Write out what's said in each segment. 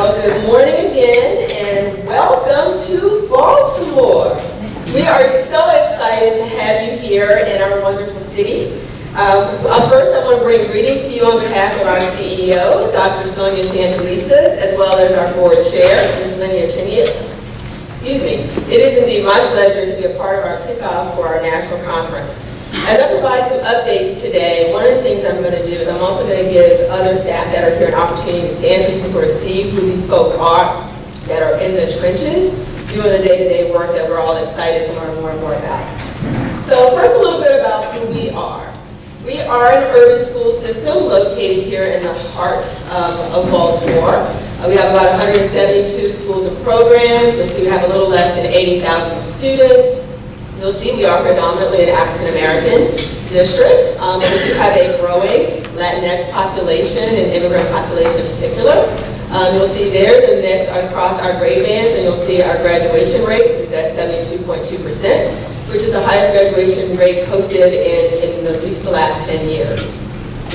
Well, good morning again, and welcome to Baltimore. We are so excited to have you here in our wonderful city. First, I want to bring greetings to you on behalf of our CEO, Dr. Sonia Santelises, as well as our board chair, Ms. Linnea Chiniot. Excuse me. It is indeed my pleasure to be a part of our kickoff for our national conference. As I provide some updates today, one of the things I'm going to do is I'm also going to give other staff that are here an opportunity to stand so you can sort of see who these folks are that are in the trenches doing the day-to-day work that we're all excited to learn more and more about. So first, a little bit about who we are. We are an urban school system located here in the heart of Baltimore. We have about 172 schools and programs. You'll see we have a little less than 80,000 students. You'll see we are predominantly an African-American district. We do have a growing Latinx population and immigrant population in particular. You'll see there the mix across our grade bands, and you'll see our graduation rate, which is at 72.2%, which is the highest graduation rate posted in at least the last 10 years.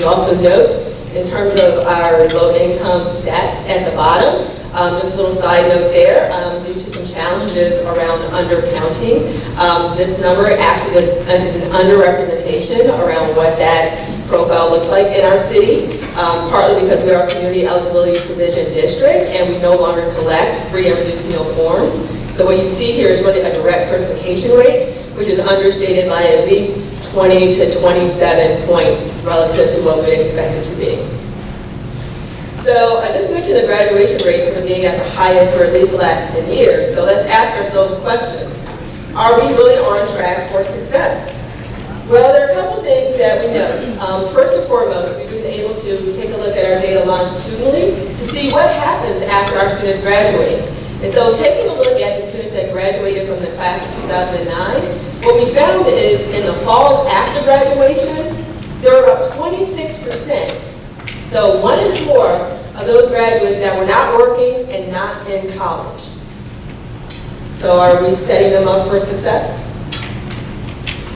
You also note, in terms of our low-income stats at the bottom, just a little side note there, due to some challenges around undercounting, this number actually is an underrepresentation around what that profile looks like in our city, partly because we are a community eligibility provision district and we no longer collect free and reduced meal forms. So what you see here is really a direct certification rate, which is understated by at least 20 to 27 points relative to what we'd expect it to be. So I just mentioned the graduation rates from being at the highest for at least the last 10 years. So let's ask ourselves the question, are we really on track for success? Well, there are a couple things that we note. First and foremost, we were able to take a look at our data longitudinally to see what happens after our students graduate. And so taking a look at the students that graduated from the class of 2009, what we found is in the fall after graduation, there were up 26%. So 1 in 4 of those graduates that were not working and not in college. So are we setting them up for success?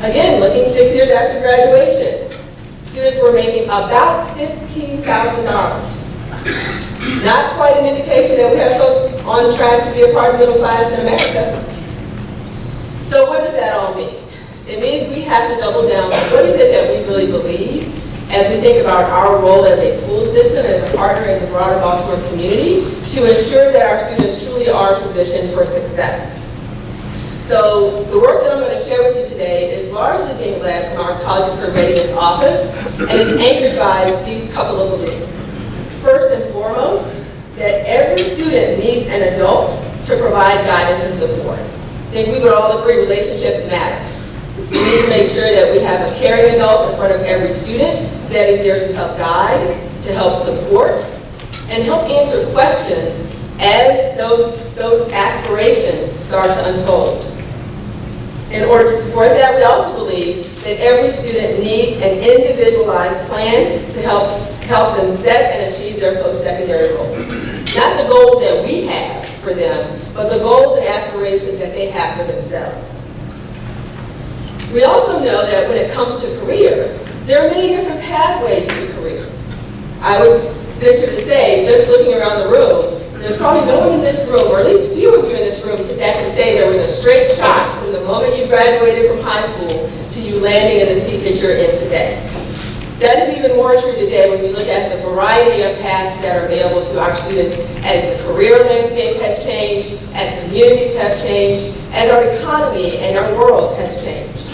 Again, looking 6 years after graduation, students were making about $15,000. Not quite an indication that we have folks on track to be a part of the middle class in America. So what does that all mean? It means we have to double down on what is it that we really believe as we think about our role as a school system and as a partner in the broader Baltimore community to ensure that our students truly are positioned for success. So the work that I'm going to share with you today is largely being led from our College of Career Readiness office, and it's anchored by these couple of beliefs. First and foremost, that every student needs an adult to provide guidance and support. I think we would all agree relationships matter. We need to make sure that we have a caring adult in front of every student that is there to help guide, to help support, and help answer questions as those aspirations start to unfold. In order to support that, we also believe that every student needs an individualized plan to help them set and achieve their post-secondary goals. Not the goals that we have for them, but the goals and aspirations that they have for themselves. We also know that when it comes to career, there are many different pathways to career. I would venture to say, just looking around the room, there's probably no one in this room, or at least few of you in this room, that can say there was a straight shot from the moment you graduated from high school to you landing in the seat that you're in today. That is even more true today when you look at the variety of paths that are available to our students as the career landscape has changed, as communities have changed, as our economy and our world has changed.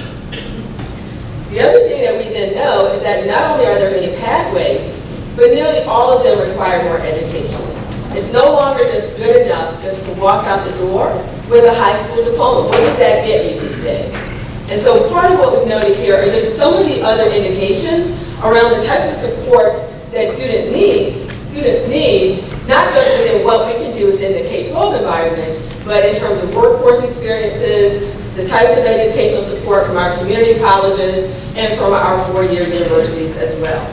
The other thing that we then know is that not only are there many pathways, but nearly all of them require more education. It's no longer just good enough just to walk out the door with a high school diploma. What does that get you these days? And so part of what we've noted here are just some of the other indications around the types of supports that students need, not just within what we can do within the K-12 environment, but in terms of workforce experiences, the types of educational support from our community colleges, and from our four-year universities as well.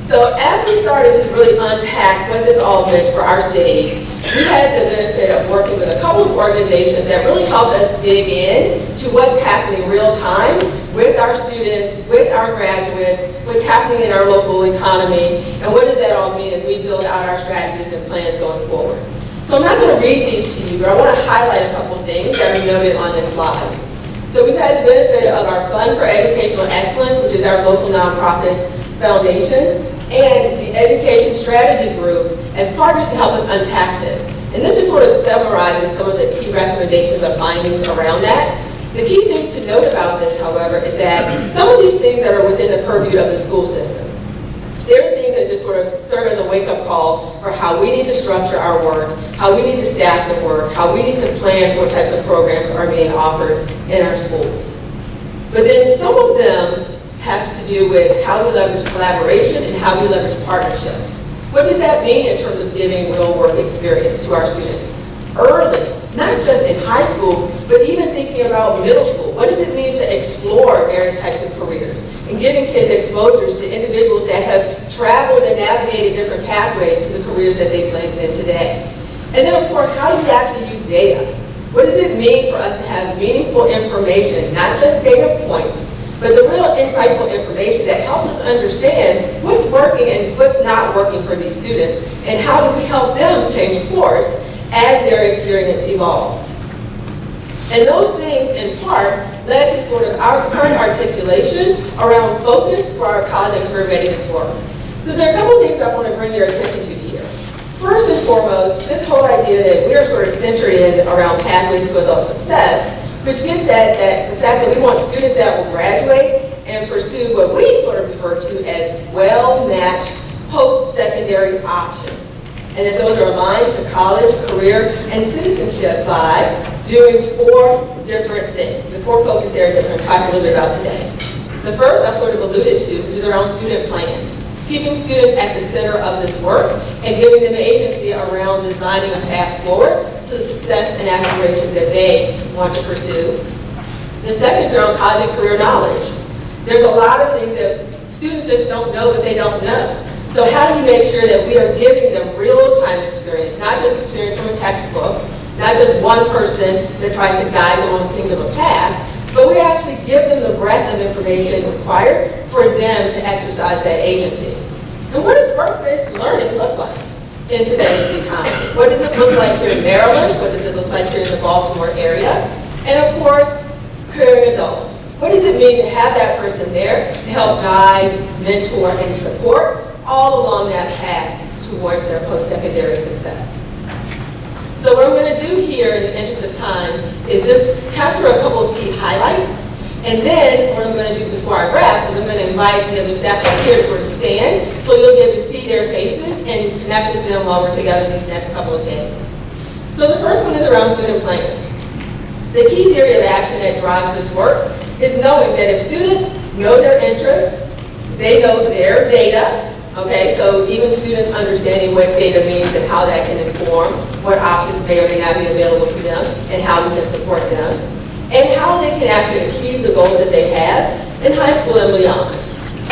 So as we started to really unpack what this all meant for our city, we had the benefit of working with a couple of organizations that really helped us dig in to what's happening real time with our students, with our graduates, what's happening in our local economy, and what does that all mean as we build out our strategies and plans going forward. So I'm not going to read these to you, but I want to highlight a couple of things that are noted on this slide. So we've had the benefit of our Fund for Educational Excellence, which is our local nonprofit foundation, and the Education Strategy Group as partners to help us unpack this. And this just sort of summarizes some of the key recommendations or findings around that. The key things to note about this, however, is that some of these things that are within the purview of the school system, they're things that just sort of serve as a wake-up call for how we need to structure our work, how we need to staff the work, how we need to plan for what types of programs are being offered in our schools. But then some of them have to do with how we leverage collaboration and how we leverage partnerships. What does that mean in terms of giving real work experience to our students early, not just in high school, but even thinking about middle school? What does it mean to explore various types of careers and giving kids exposures to individuals that have traveled and navigated different pathways to the careers that they've landed in today? And then, of course, how do we actually use data? What does it mean for us to have meaningful information, not just data points, but the real insightful information that helps us understand what's working and what's not working for these students, and how do we help them change course as their experience evolves. And those things, in part, led to sort of our current articulation around focus for our college and career readiness work. So there are a couple of things I want to bring your attention to here. First and foremost, this whole idea that we are sort of centered in around pathways to adult success, which gets at that the fact that we want students that will graduate and pursue what we sort of refer to as well-matched post-secondary options. And that those are aligned to college, career, and citizenship by doing 4 different things. The 4 focus areas that we're going to talk a little bit about today. The first I've sort of alluded to, which is around student plans. Keeping students at the center of this work and giving them agency around designing a path forward to the success and aspirations that they want to pursue. The second is around college and career knowledge. There's a lot of things that students just don't know that they don't know. So how do we make sure that we are giving them real-time experience, not just experience from a textbook, not just one person that tries to guide them on a singular path, but we actually give them the breadth of information required for them to exercise that agency. And what does work-based learning look like in today's economy? What does it look like here in Maryland? What does it look like here in the Baltimore area? And of course, careering adults. What does it mean to have that person there to help guide, mentor, and support all along that path towards their post-secondary success? So what I'm going to do here in the interest of time is just capture a couple of key highlights. And then what I'm going to do before I wrap is I'm going to invite the other staff up here to sort of stand so you'll be able to see their faces and connect with them while we're together these next couple of days. So the first one is around student plans. The key theory of action that drives this work is knowing that if students know their interests, they know their data. Okay, so even students understanding what data means and how that can inform what options may or may not be available to them and how we can support them, and how they can actually achieve the goals that they have in high school and beyond.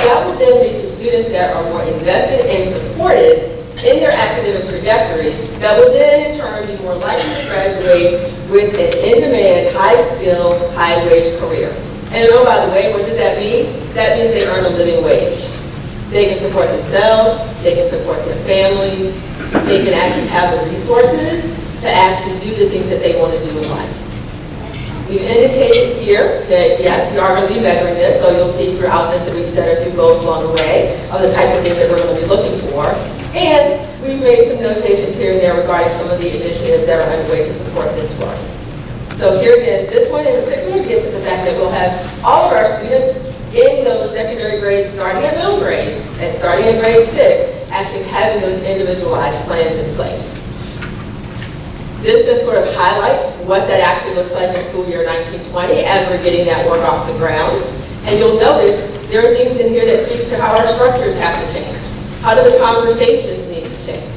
That will then lead to students that are more invested and supported in their academic trajectory that will then in turn be more likely to graduate with an in-demand, high-skill, high-wage career. And oh, by the way, what does that mean? That means they earn a living wage. They can support themselves, they can support their families, they can actually have the resources to actually do the things that they want to do in life. We've indicated here that yes, we are going to be measuring this, so you'll see throughout this that we've set a few goals along the way of the types of things that we're going to be looking for. And we've made some notations here and there regarding some of the initiatives that are underway to support this work. So here again, this one in particular gets at the fact that we'll have all of our students in those secondary grades, starting at middle grades, and starting at grade 6, actually having those individualized plans in place. This just sort of highlights what that actually looks like in school year 1920 as we're getting that work off the ground. And you'll notice there are things in here that speaks to how our structures have to change. How do the conversations need to change?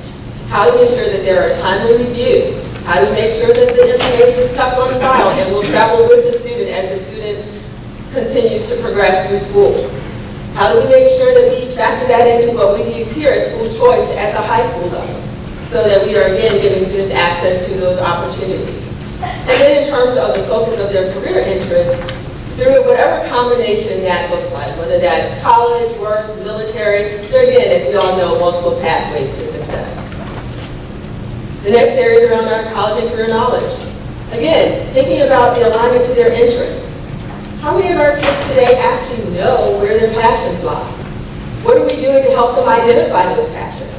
How do we ensure that there are timely reviews? How do we make sure that the information is kept on file and will travel with the student as the student continues to progress through school? How do we make sure that we factor that into what we use here as school choice at the high school level? so that we are, again, giving students access to those opportunities. And then in terms of the focus of their career interest, through whatever combination that looks like, whether that's college, work, military, there again, as we all know, multiple pathways to success. The next area is around our college and career knowledge. Again, thinking about the alignment to their interest. How many of our kids today actually know where their passions lie? What are we doing to help them identify those passions?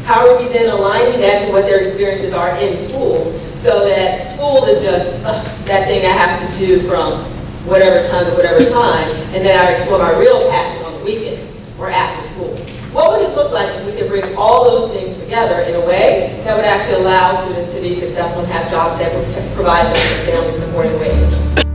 How are we then aligning that to what their experiences are in school, so that school is just that thing I have to do from whatever time to whatever time, and then I explore my real passion on the weekends or after school. What would it look like if we could bring all those things together in a way that would actually allow students to be successful and have jobs that would provide them with a family supporting wage?